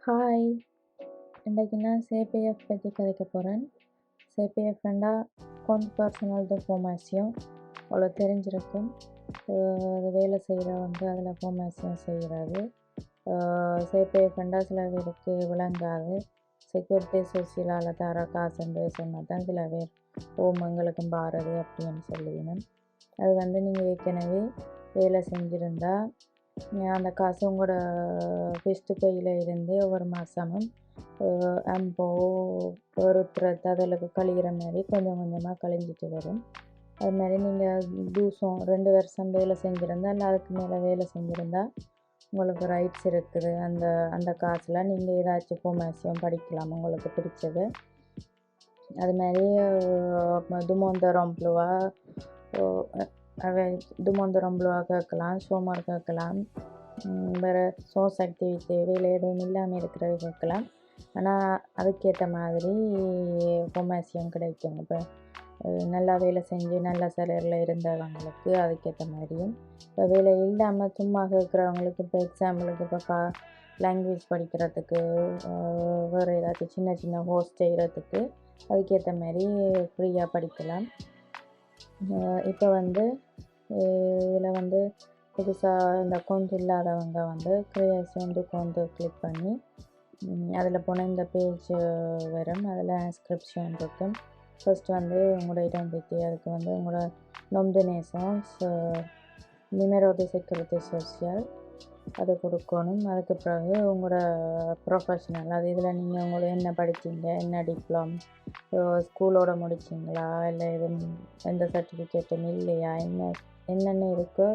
Hi! இன்றைக்கு நான் CPF பற்றி கதைக்க போகிறேன். CPFண்டா Compte Personnel de Formation. அவ்வளோ தெரிஞ்சிருக்கும். அது வேலை செய்கிறவங்க அதில் ஃபார்மேஷன் செய்கிறது. CPFண்டா சில பேருக்கு விளங்காது. செக்யூரிட்டி சோசியலால் தர காசுன்னு சொன்னால் தான் சில பேர் எங்களுக்கும் பாரது அப்படின்னு சொல்லுவேன். அது நீங்கள் ஏற்கனவே வேலை செஞ்சுருந்தா அந்த காசு உங்களோட ஃபர்ஸ்ட் பேயில் இருந்து ஒவ்வொரு மாதமும் அம்போ ஒருத்தர் அதில் கழிகிற மாதிரி கொஞ்சம் கொஞ்சமாக கழிஞ்சிட்டு வரும். அது மாதிரி நீங்கள் 2 வருஷம் வேலை செஞ்சுருந்தா இல்லை அதுக்கு மேலே வேலை செஞ்சுருந்தா உங்களுக்கு ரைட்ஸ் இருக்குது. அந்த காசில் நீங்கள் ஏதாச்சும் ஃபார்மேஷன் படிக்கலாம் உங்களுக்கு பிடிச்சது. அது மாதிரி துமோந்தரம்புவா துமோந்தரம்புவா கேட்கலாம், சோமார் கேட்கலாம், வேறு சோர்ஸ் ஆக்டிவிட்டி வேலை எதுவும் இல்லாமல் இருக்கிறது கேட்கலாம். ஆனால் அதுக்கேற்ற மாதிரி ஃபார்மேஷன் கிடைக்கும். இப்போ நல்லா வேலை செஞ்சு நல்ல சேலரியில் இருந்தவங்களுக்கு அதுக்கேற்ற மாதிரியும், இப்போ வேலை இல்லாமல் சும்மா கேட்குறவங்களுக்கு, இப்போ எக்ஸாம்பிளுக்கு இப்போ லாங்குவேஜ் படிக்கிறதுக்கு, வேறு ஏதாச்சும் சின்ன சின்ன கோர்ஸ் செய்கிறதுக்கு அதுக்கேற்ற மாதிரி ஃப்ரீயாக படிக்கலாம். இப்போ இதில் புதுசாக இந்த அக்கௌண்ட் இல்லாதவங்க கிரியேஷன் அக்கௌண்ட் கிளிக் பண்ணி அதில் போனால் இந்த பேஜ் வரும். அதில் இன்ஸ்கிரிப்ஷன் இருக்கும். ஃபர்ஸ்ட் உங்களோட ஐடென்டிட்டி, அதுக்கு உங்களோட நொமினேஷன்ஸ், நியூமரோ தி செக்யூரிட்டி சோசியல் அது கொடுக்கணும். அதுக்கு பிறகு உங்களோட ப்ரொஃபஷனல், அது இதில் நீங்கள் உங்களை என்ன படித்தீங்க, என்ன டிப்ளம், ஸ்கூலோட முடிச்சிங்களா, இல்லை எந்த சர்டிஃபிகேட்டும் இல்லையா, என்னென்ன இருக்கோ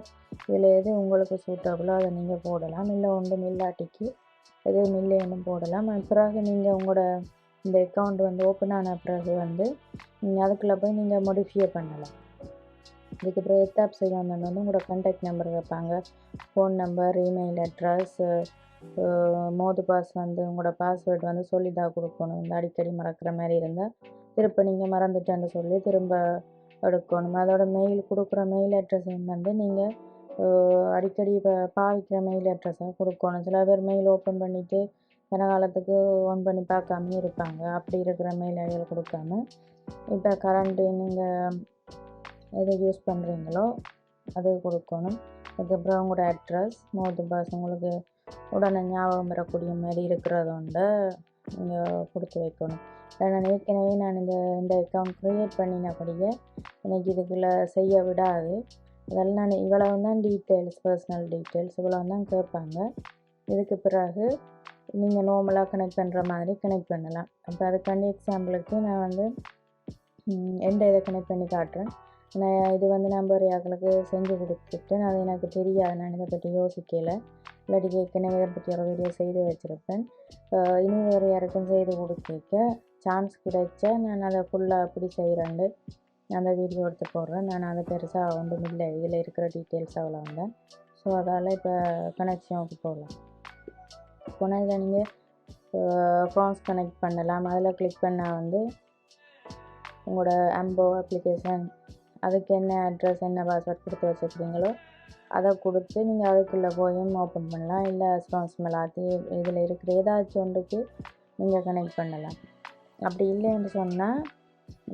இதில் எது உங்களுக்கு சூட்டபுளோ அதை நீங்கள் போடலாம். இல்லை ஒன்றும் இல்லாட்டிக்கு எதுவும் இல்லைன்னு போடலாம். பிறகு நீங்கள் உங்களோட இந்த அக்கௌண்ட் ஓப்பன் ஆன பிறகு நீங்கள் அதுக்குள்ளே போய் நீங்கள் மோடிஃபை பண்ணலாம். இதுக்கு பிறகு எத்தாப் செய்யணும் உங்களோட கான்டாக்ட் நம்பர் வைப்பாங்க, ஃபோன் நம்பர், இமெயில் அட்ரஸ், மோது பாஸ் உங்களோட பாஸ்வேர்டு சொல்லிதான் கொடுக்கணும். இந்த அடிக்கடி மறக்கிற மாதிரி இருந்தால் திரும்ப நீங்கள் மறந்துட்டேன்னு சொல்லி திரும்ப எடுக்கணும். அதோட மெயில் கொடுக்குற மெயில் அட்ரஸையும் நீங்கள் அடிக்கடி பாவிக்கிற மெயில் அட்ரஸாக கொடுக்கணும். சில பேர் மெயில் ஓப்பன் பண்ணிவிட்டு காலத்துக்கு ஆன் பண்ணி பார்க்காம இருப்பாங்க. அப்படி இருக்கிற மெயில் ஐடியில் கொடுக்காம இப்போ கரண்ட்டு நீங்கள் எது யூஸ் பண்ணுறீங்களோ அது கொடுக்கணும். அதுக்கப்புறம் உங்களோட அட்ரஸ், மோது பாஸ் உங்களுக்கு உடனே ஞாபகம் வரக்கூடிய மாதிரி இருக்கிறதோண்ட நீங்கள் கொடுத்து வைக்கணும். நான் ஏற்கனவே இந்த அக்கௌண்ட் க்ரியேட் பண்ணினபடியே எனக்கு இதுக்குள்ளே செய்ய விடாது. அதெல்லாம் இவ்வளவு தான் டீட்டெயில்ஸ், பர்சனல் டீட்டெயில்ஸ் இவ்வளவு தான் கேட்பாங்க. இதுக்கு பிறகு நீங்கள் நார்மலாக கனெக்ட் பண்ணுற மாதிரி கனெக்ட் பண்ணலாம். அப்போ அதுக்காண்டி எக்ஸாம்பிளுக்கு நான் இதை கனெக்ட் பண்ணி காட்டுறேன். இது நான் வேறு யாருக்கு செஞ்சு கொடுத்துட்டு அது எனக்கு தெரியாது, நான் இதை பற்றி யோசிக்கலை. இல்லாட்டி ஏற்கனவே இதை பற்றி ஒரு வீடியோ செய்து வச்சுருப்பேன். இனி வேறு யாருக்கும் செய்து கொடுக்க சான்ஸ் கிடைச்சா நான் அதை ஃபுல்லாக எப்படி செய்கிறேன்னு அந்த வீடியோ எடுத்து போடுறேன். நான் அதை பெருசாக ஒன்றும் இல்லை, இதில் இருக்கிற டீட்டெயில்ஸ் அவ்வளோ வந்தேன். ஸோ அதால் இப்போ கனெக்ஷனுக்கு போகலாம். போனால் இதில் நீங்கள் ஃப்ரான்ஸ் கனெக்ட் பண்ணலாம். அதில் கிளிக் பண்ணால் உங்களோட அம்போ அப்ளிகேஷன், அதுக்கு என்ன அட்ரஸ், என்ன பாஸ்வேர்ட் கொடுத்து வச்சுருக்கீங்களோ அதை கொடுத்து நீங்கள் அதுக்குள்ளே போயும் ஓப்பன் பண்ணலாம். இல்லை ஃப்ரான்ஸ் மெலாத்தி இதில் இருக்கிற ஏதாச்சும் ஒன்றுக்கு நீங்கள் கனெக்ட் பண்ணலாம். அப்படி இல்லைன்னு சொன்னால்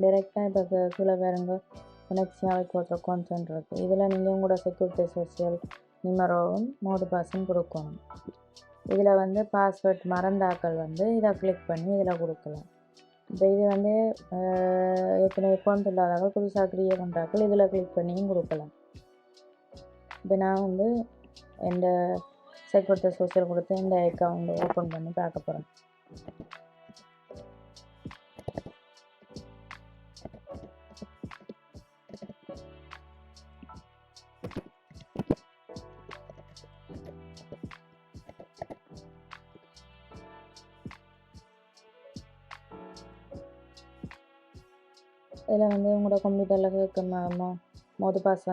டைரெக்டாக இப்போ கீழே வேறுங்க கனெக்ஷன் கொடுத்த கான்சென்ட் இருக்குது. இதில் நீங்கள் உங்களோட செக்யூரிட்டி சோசியல் நிமரோவும் மோது பாஸும் கொடுக்கணும். இதில் பாஸ்வேர்ட் மறந்தாக்கள் இதை கிளிக் பண்ணி இதில் கொடுக்கலாம். இப்போ இது ஏற்கனவே அக்கௌண்ட் இல்லாதவங்க புதுசாக க்ரியேட் பண்ணுறாக்கள் இதில் கிளிக் பண்ணியும் கொடுக்கலாம். இப்போ நான் இந்த செக்யூரிட்டி சோசியல் கொடுத்து இந்த அக்கௌண்ட் ஓப்பன் பண்ணி பார்க்க போகிறேன். இதில் உங்களோட கம்ப்யூட்டரில் கேட்க மோது பாஸ்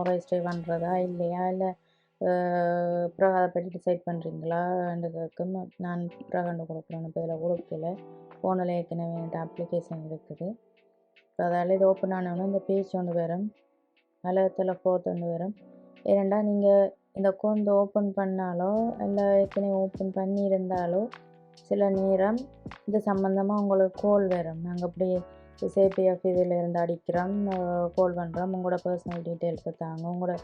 ரெஜிஸ்டர் பண்ணுறதா இல்லையா, இல்லை பிறகு அதை பற்றி டிசைட் பண்ணுறீங்களான்னு கேட்கும். நான் பிறகு கொடுக்குறேன். இப்போ இதில் கொடுக்கல, ஃபோனில் ஏற்கனவே என்கிட்ட அப்ளிகேஷன் இருக்குது. இப்போ அதால் இது ஓப்பன் ஆனோன்னு இந்த பேஜ் ஒன்று வரும், அலகத்தில் ஃபோர்த் ஒன்று வரும். ஏனெண்டா நீங்கள் இந்த அக்கௌண்ட் ஓப்பன் பண்ணாலோ இல்லை ஏற்கனவே ஓப்பன் பண்ணி இருந்தாலோ சில நேரம் இது சம்மந்தமாக உங்களுக்கு கால் வரும். நாங்கள் அப்படி சேபிஎஃப் இதில் இருந்து அடிக்கிறோம், கால் பண்ணுறோம், உங்களோட பர்சனல் டீட்டெயில்ஸை தாங்க, உங்களோட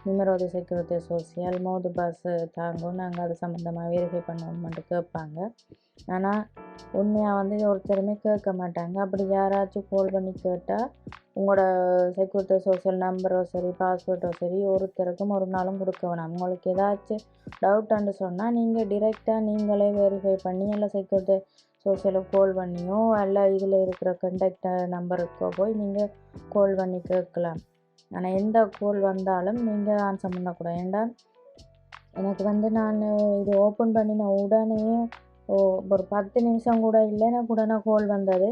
நிமரோத செக்யூரிட்டி சோசியல் மோது பஸ் தாங்க, நாங்கள் அது சம்மந்தமாக வெரிஃபை பண்ணணும்னு கேட்பாங்க. ஆனால் உண்மையாக வந்து இது ஒருத்தருமே கேட்க மாட்டாங்க. அப்படி யாராச்சும் கால் பண்ணி கேட்டால் உங்களோட செக்யூரிட்டி சோசியல் நம்பரோ சரி பாஸ்வேர்டோ சரி ஒருத்தருக்கும் ஒரு நாளும் கொடுக்க வேணாம். உங்களுக்கு ஏதாச்சும் டவுட்டான்னு சொன்னால் நீங்கள் டிரெக்டாக நீங்களே வெரிஃபை பண்ணி இல்லை செக்யூரிட்டி சோசியலுக்கு கால் பண்ணியோ அல்ல இதில் இருக்கிற கண்டக்ட் நம்பருக்கோ போய் நீங்கள் கால் பண்ணி கேட்கலாம். ஆனால் எந்த கால் வந்தாலும் நீங்கள் ஆன்சர் பண்ணக்கூடாது. ஏன்டா எனக்கு வந்து நான் இது ஓப்பன் பண்ணின உடனே ஒரு 10 நிமிஷம் கூட இல்லை, எனக்கு உடனே கால் வந்தது.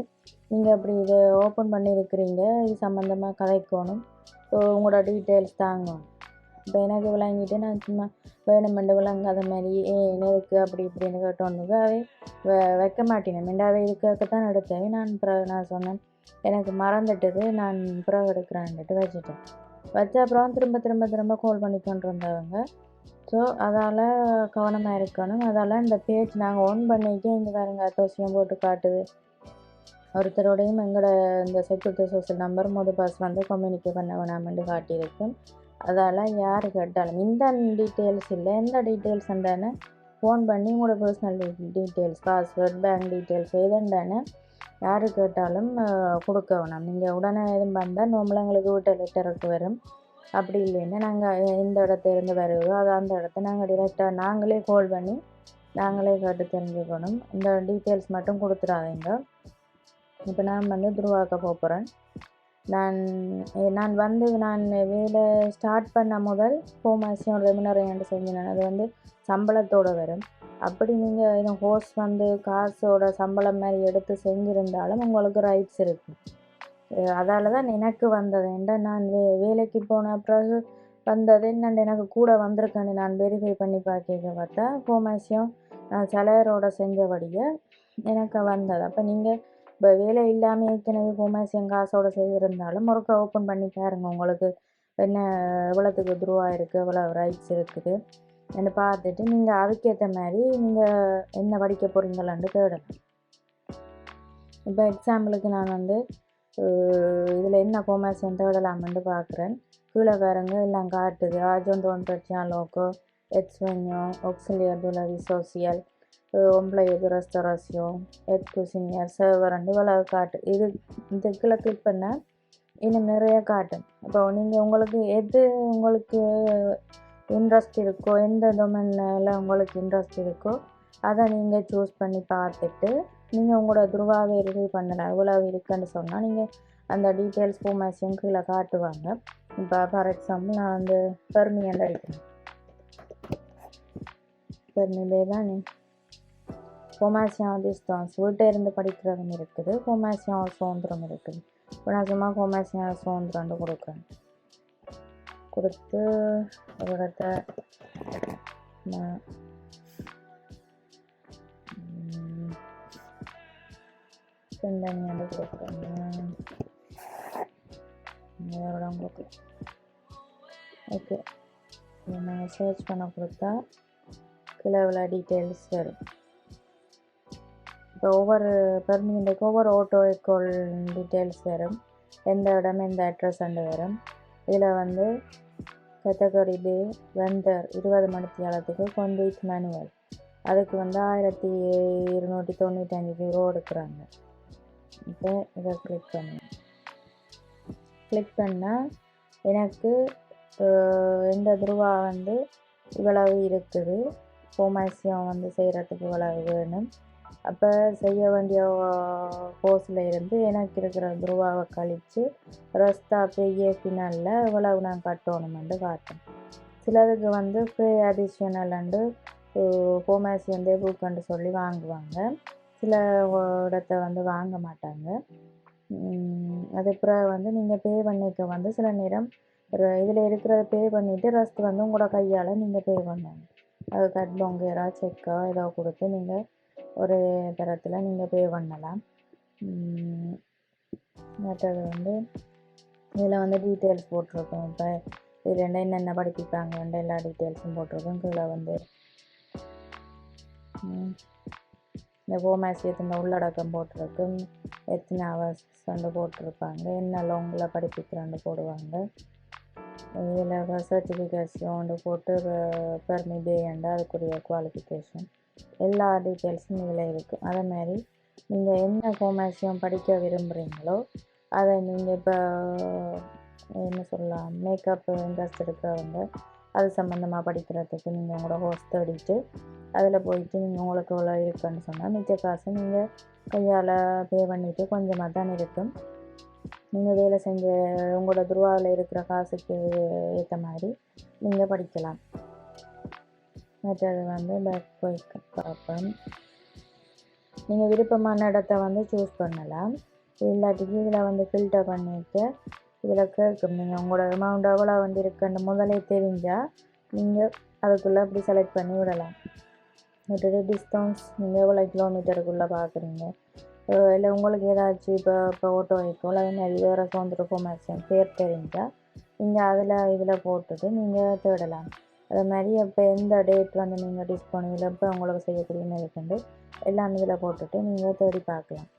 நீங்கள் அப்படி இதை ஓப்பன் பண்ணியிருக்கிறீங்க, இது சம்மந்தமாக கதைக்கணும், உங்களோட டீட்டெயில்ஸ் தாங்க. இப்போ எனக்கு விளங்கிட்டு நான் சும்மா வேணுமெண்டு விளங்காத மாதிரி எதுக்கு அப்படி இப்படின்னு கேட்டோன்னுக்கு வைக்க மாட்டேனேன். மெண்டாவே இது கேட்கத்தான் எடுத்தேன். நான் சொன்னேன் எனக்கு மறந்துட்டது, நான் பிறகு எடுக்கிறேன்ட்டு வச்சுட்டேன். வச்ச அப்புறம் திரும்ப திரும்ப திரும்ப கால் பண்ணி கொண்டு இருந்தவங்க. ஸோ அதால் கவனமாக இருக்கணும். அதால் இந்த பேஜ் நாங்கள் ஆன் பண்ணிக்க இங்கே பாருங்க தோசியம் போட்டு காட்டுது. ஒருத்தரோடையும் எங்களோட இந்த செக்யூரிட்டி சோசியல் நம்பர் பாஸ் வந்து கம்யூனிகேட் பண்ண வேணாமென்று காட்டியிருக்கும். அதால் யார் கேட்டாலும் இந்த டீட்டெயில்ஸ் இல்லை, எந்த டீட்டெயில்ஸ் இருந்தானே ஃபோன் பண்ணி உங்களோட personal details password bank details எதுண்டானே யார் கேட்டாலும் கொடுக்க வேணாம். நீங்கள் உடனே எதுவும் வந்தால் நார்மலாக எங்களுக்கு வீட்டு லெட்டருக்கு வரும். அப்படி இல்லைன்னா நாங்கள் எந்த இடத்துலேருந்து வருதோ அது அந்த இடத்த நாங்கள் டிரெக்டாக நாங்களே கால் பண்ணி நாங்களே கேட்டு தெரிஞ்சுக்கணும். இந்த டீட்டெயில்ஸ் மட்டும் கொடுத்துடாதீங்க. இப்போ நான் வந்து துருவாக்க போகிறேன். நான் வந்து வேலை ஸ்டார்ட் பண்ண முதல் ஃபோமாசியம் ரெமுனரேஷன் செஞ்சேன். அது வந்து சம்பளத்தோடு வரும். அப்படி நீங்கள் இந்த ஹோஸ் வந்து காசோட சம்பளம் மாதிரி எடுத்து செஞ்சுருந்தாலும் உங்களுக்கு ரைட்ஸ் இருக்குது. அதால் தான் எனக்கு வந்தது. ஏன்டா நான் வேலைக்கு போன பிறகு வந்தது என்னண்டு எனக்கு கூட வந்திருக்கேன்னு நான் வெரிஃபை பண்ணி பார்த்தா ஃபோமாசியம் சேலரோட செஞ்சபடியே எனக்கு வந்தது. அப்போ நீங்கள் இப்போ வேலை இல்லாமல் ஏற்கனவே ஃபோமாசியம் காசோடு செய்திருந்தாலும் ஒருக்கா ஓப்பன் பண்ணி பாருங்க, உங்களுக்கு என்ன எவ்வளோத்துக்கு துருவாக இருக்குது, எவ்வளோ ரைட்ஸ் இருக்குது என்று பார்த்துட்டு நீங்கள் அதுக்கேற்ற மாதிரி நீங்கள் என்ன படிக்க போகிறீங்களான்னு தேடலாம். இப்போ எக்ஸாம்பிளுக்கு நான் வந்து இதில் என்ன ஃபோமாசியம் தேடலாம்னு பார்க்குறேன். கீழே பாருங்க எல்லாம் காட்டுது. ஆஜோன் லோக்கோ எக்ஸ்வென்யோ ஆக்சிலியர் டுலவி சோசியல் ஒம்பளையது ரெஸ்டரேஷன் எட்குசினியர் சர்வரண்டு இவ்வளவு காட்டு. இந்த கீழே கிளிக் பண்ணால் இன்னும் நிறைய காட்டும். அப்போ நீங்கள் உங்களுக்கு இன்ட்ரெஸ்ட் இருக்கோ, எந்த டொமைனில் உங்களுக்கு இன்ட்ரெஸ்ட் இருக்கோ அதை நீங்கள் சூஸ் பண்ணி பார்த்துட்டு நீங்கள் உங்களோட துருவாவை வெரிஃபை பண்ணலாம். இவ்வளவு இருக்குன்னு சொன்னால் நீங்கள் அந்த டீட்டெயில்ஸ் ஃபோமாசியம் கீழே காட்டுவாங்க. இப்போ ஃபார் எக்ஸாம்பிள் நான் வந்து பெர்மியன் அடிக்கிறேன். பெர்மிலே தான் ஃபோமாசியம் டிஸ்டன்ஸ் வீட்டை இருந்து படிக்கிறதும் இருக்குது, ஃபோமாசியம் சுதந்திரம் இருக்குது. இப்போ நான் சும்மா ஃபோமாசியம் சுதந்திரம்னு கொடுக்குறேன். கொடுத்து ஒரு இடத்த நான் செந்தனியாண்டு கொடுக்குறேன். வேறு இடம் கொடுக்குறேன். ஓகே, நான் சர்ச் பண்ண கொடுத்தா கிளவில் டீட்டெயில்ஸ் வரும். இப்போ ஒவ்வொரு பெர்மியன்ட்டுக்கு ஒவ்வொரு ஆட்டோ எக்கோல் டீட்டெயில்ஸ் வரும். எந்த இடம் எந்த அட்ரஸ் அண்டு வரும். இதில் வந்து கேட்டகரி பே வெண்டர் 20 மணித்தியாலத்துக்கு கொன்வீட் மேனுவல் அதுக்கு வந்து 1295 யூரோ எடுக்கிறாங்க. இப்போ இதை கிளிக் பண்ணால் எனக்கு எந்த துருவா வந்து இவ்வளவு இருக்குது, ஃபோமாசியம் வந்து செய்கிறதுக்கு இவ்வளவு வேணும். அப்போ செய்ய வேண்டிய கோர்ஸில் இருந்து எனக்கு இருக்கிற துருவாவை கழித்து ரெஸ்ட் பெரிய ஃபினாலில் இவ்வளவு நான் கட்டணுமெண்டு காட்டும். சிலருக்கு வந்து ஃப்ரீ அடிஷ்னல் அண்டு ஃபோமாசியம் புக்குன்னு சொல்லி வாங்குவாங்க. சில இடத்த வந்து வாங்க மாட்டாங்க. அதுக்கப்புறம் வந்து நீங்கள் பே பண்ணிக்க வந்து சில நேரம் இதில் இருக்கிறத பே பண்ணிவிட்டு ரெஸ்ட் வந்து உங்களோட கையால் நீங்கள் பே பண்ணணும். அது கட்பொங்கேரா செக்கா ஏதோ கொடுத்து நீங்கள் ஒரு தரத்தில் நீங்கள் பே பண்ணலாம். மற்றது வந்து இதில் வந்து டீட்டெயில்ஸ் போட்டிருக்கோம். இப்போ இதில் என்னென்ன படிப்பிப்பாங்க எல்லா டீட்டெயில்ஸும் போட்டிருக்கோம். கீழே வந்து இந்த ஹோமாசி எத்தனை உள்ளடக்கம் போட்டிருக்கும், எத்தனை ஹவர்ஸ் வந்து போட்டிருப்பாங்க, என்ன லாங்கில் படிப்பிக்கிறான்னு போடுவாங்க. இதில் சர்டிஃபிகேஷன் போட்டு பெர்மி பேண்ட் அதுக்குரிய குவாலிஃபிகேஷன் எல்லா டீட்டெயில்ஸும் இதில் இருக்குது. அதே மாதிரி நீங்கள் என்ன ஹோமாசியம் படிக்க விரும்புகிறீங்களோ அதை நீங்கள் இப்போ என்ன சொல்லலாம், மேக்கப் இன்ட்ரெஸ்ட் இருக்கிறவங்க அது சம்மந்தமாக படிக்கிறதுக்கு நீங்கள் உங்களோட கோர்ஸ் தேடிட்டு அதில் போயிட்டு நீங்கள் உங்களுக்கு எவ்வளோ இருக்குன்னு சொன்னால் மிச்ச காசு நீங்கள் கையால் பே பண்ணிவிட்டு கொஞ்சமாக தான் இருக்கும். நீங்கள் வேலை செஞ்ச உங்களோட துருவாவில் இருக்கிற காசுக்கு ஏற்ற மாதிரி நீங்கள் படிக்கலாம். மற்றது வந்து பேக் போய்க்கு பார்ப்போம். நீங்கள் விருப்பமான இடத்த வந்து சூஸ் பண்ணலாம். இல்லாட்டிக்கு இதில் வந்து ஃபில்டர் பண்ணிவிட்டு இதில் கேட்கும் நீங்கள் உங்களோட அமௌண்ட் எவ்வளோ வந்து இருக்குன்னு முதலே தெரிஞ்சால் நீங்கள் அதுக்குள்ளே அப்படி செலக்ட் பண்ணி விடலாம். மற்றது டிஸ்டன்ஸ் நீங்கள் எவ்வளோ கிலோமீட்டருக்குள்ளே பார்க்குறீங்க, இல்லை உங்களுக்கு ஏதாச்சும் இப்போ ஓட்டோ வைக்கோல் அது மாதிரி வேறு சுதந்திர ஹோமாசியம் பேர் தெரிஞ்சால் நீங்கள் இதில் போட்டுட்டு நீங்கள் தேடலாம். அது மாதிரி இப்போ எந்த டேட் வந்து நீங்கள் டிஸ்கவுண்ட் இப்போ உங்களுக்கு செய்யக்கூடிய மேற்கொண்டு எல்லாம் இதில் போட்டுட்டு நீங்கள் தேடி பார்க்கலாம்.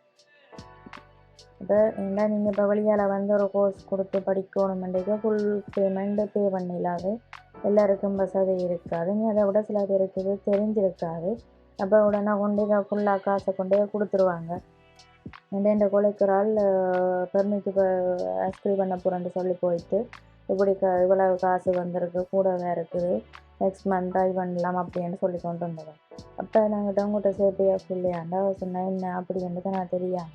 இப்போ என்ன நீங்கள் இப்போ வழியால் வந்து ஒரு கோர்ஸ் கொடுத்து படிக்கணுமெண்டேக்க ஃபுல் பேமெண்ட் பே பண்ணிடலாது. எல்லாருக்கும் வசதி இருக்காது. அதை விட சில பேருக்கு தெரிஞ்சிருக்காது. அப்போ உடனே கொண்டு ஃபுல்லாக காசை கொண்டு கொடுத்துருவாங்க. இந்த கொலைக்கிறாள் பெர்மிக்கு இப்போ அஸ்கிரி பண்ண போகிறேன்னு சொல்லி போயிட்டு இப்படி இவ்வளவு காசு வந்திருக்கு, கூடவே இருக்குது, நெக்ஸ்ட் மந்த் ட்ரை பண்ணலாம் அப்படின்னு சொல்லி கொண்டு வந்தேன். அப்போ நாங்கள் உங்கள்கிட்ட சேஃப்டியாக இல்லையாண்டா சொன்னேன், என்ன அப்படின்னு தான் நான் தெரியாது.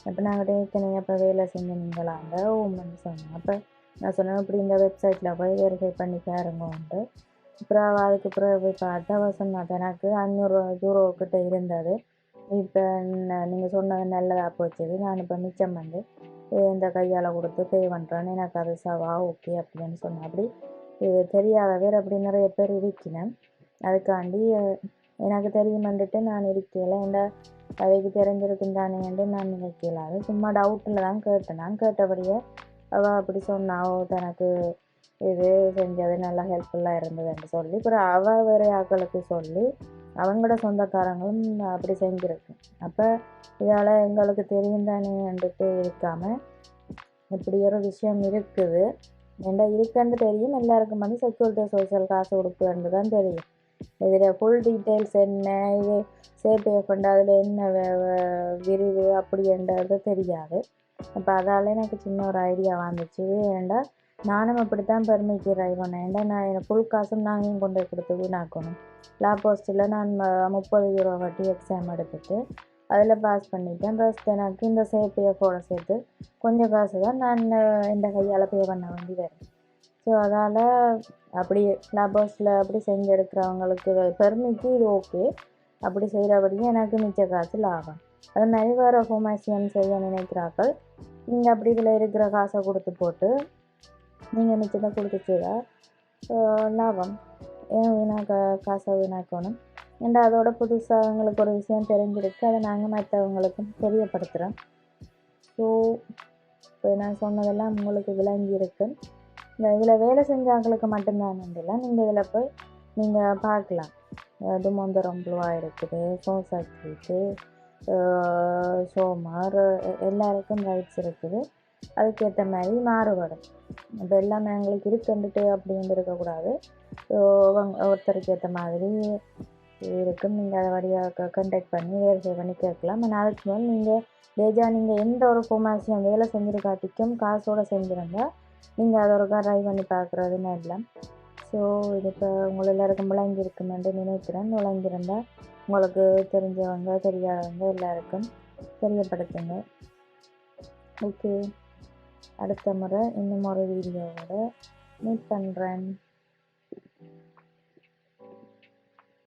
அப்போ நாங்கள் ஏற்கனவே அப்போ வேலை செஞ்சீங்களாண்ட ஓமன்னு சொன்னேன். அப்போ நான் சொன்னேன் இப்படி இந்த வெப்சைட்டில் போய் வெரிஃபை பண்ணி பாருங்கன்ட்டு. அப்புறம் அதுக்கு பிறகு போய் பார்த்தா சொன்னது எனக்கு 500 யூரோக்கிட்ட இருந்தது. இப்போ நீங்கள் சொன்னது நல்லதாக போச்சுது. நான் இப்போ மிச்சம் வந்து இந்த கையால் கொடுத்து பே பண்ணுறேன்னு எனக்கு அது சவா ஓகே அப்படின்னு சொன்னேன். அப்படி தெரியாத பேர் அப்படி நிறைய பேர் இருக்கினேன். அதுக்காண்டி எனக்கு தெரியுமென்ட்டு நான் இருக்கல, இந்த அவைக்கு தெரிஞ்சிருக்கும் தானேன்ட்டு நான் நினைக்கல. அது சும்மா டவுட்டில் தான் கேட்டேன். நான் கேட்டபடியே அவள் அப்படி சொன்னாவோ தனக்கு இது செஞ்சது நல்லா ஹெல்ப்ஃபுல்லாக இருந்ததுன்னு சொல்லி அப்புறம் அவள் வேறு ஆக்களுக்கு சொல்லி அவங்களோட சொந்தக்காரங்களும் அப்படி செஞ்சுருக்கு. அப்போ இதால் எங்களுக்கு தெரியும் தானேன்ட்டு இருக்காமல் இப்படி ஒரு விஷயம் இருக்குது என்ன இருக்குன்னு தெரியும். எல்லாருக்கும் வந்து செக்யூரிட்டி சோஷியல் காசு கொடுக்குறது தான் தெரியும். இதில் ஃபுல் டீட்டெயில்ஸ் என்ன, இது சேஃப்டி ஃபண்ட் அதில் என்ன விரிவு அப்படின்றது தெரியாது. அப்போ அதால் எனக்கு சின்ன ஒரு ஐடியா வந்துச்சு. ஏன்டா நானும் அப்படி தான் பெருமைக்கு ட்ரை பண்ணேன். ஏன்டா நான் எனக்கு ஃபுல் காசும் நாங்கள் கொண்டு போய் கொடுத்து வீணாக்கணும். லா போஸ்ட்டில் நான் 30 யூரோ வட்டி எக்ஸாம் எடுத்துட்டு அதில் பாஸ் பண்ணிட்டேன். ஃபஸ்ட் எனக்கு இந்த சேஃப்டிஎஃபோட சேர்த்து கொஞ்சம் காசு தான் நான் இந்த கையால் பே பண்ண வேண்டி வரும். ஸோ அதால் அப்படி லா போஸ்ட்டில் அப்படி செஞ்சு எடுக்கிறவங்களுக்கு பெருமைக்கு இது ஓகே. அப்படி செய்கிறபடியும் எனக்கு மிச்ச காசு லாபம். அது மாதிரி வேறு ஹோமாசியம் செய்ய நினைக்கிறார்கள். நீங்கள் அப்படி இதில் இருக்கிற காசை கொடுத்து போட்டு நீங்கள் மிச்சத்தை கொடுத்துச்சுதா லாபம். ஏன் காசை வீணாக்கணும். ஏன்னா அதோட புதுசாக அவங்களுக்கு ஒரு விஷயம் தெரிஞ்சிருக்கு. அதை நாங்கள் மற்றவங்களுக்கும் தெரியப்படுத்துகிறோம். ஸோ இப்போ நான் சொன்னதெல்லாம் உங்களுக்கு விளங்கியிருக்கு. இந்த இதில் வேலை செஞ்சவங்களுக்கு மட்டும்தான் இல்லை, நீங்கள் இதில் போய் நீங்கள் பார்க்கலாம். அது ரொம்பவாக இருக்குது, சோசாக்கிட்டு சோமார் எல்லாருக்கும் ரைட்ஸ் இருக்குது. அதுக்கேற்ற மாதிரி மாறுபடும். இப்போ எல்லாமே எங்களுக்கு இருக்குன்ட்டு அப்படின்னு இருக்கக்கூடாது. ஒருத்தருக்கு ஏற்ற மாதிரி இருக்கும். நீங்கள் அதை வழியாக கண்டெக்ட் பண்ணி வெரிஃபை பண்ணி கேட்கலாம். ஆனால் அதுக்கு மேலே நீங்கள் எந்த ஒரு ஹோமாசியம் வேலை செஞ்சுருக்காட்டிக்கும் காசோடு செஞ்சுருந்தா நீங்கள் அதை ஒருக்கா ட்ரை பண்ணி பார்க்குறதுன்னு இல்லை. ஸோ இது இப்போ உங்களை எல்லாருக்கும் விளங்கியிருக்குமென்று நினைக்கிறேன். விளங்கியிருந்தால் உங்களுக்கு தெரிஞ்சவங்க தெரியாதவங்க எல்லாருக்கும் தெரியப்படுத்துங்க. ஓகே, அடுத்த முறை இன்னும் ஒரு வீடியோவோட மீட் பண்ணுறேன்.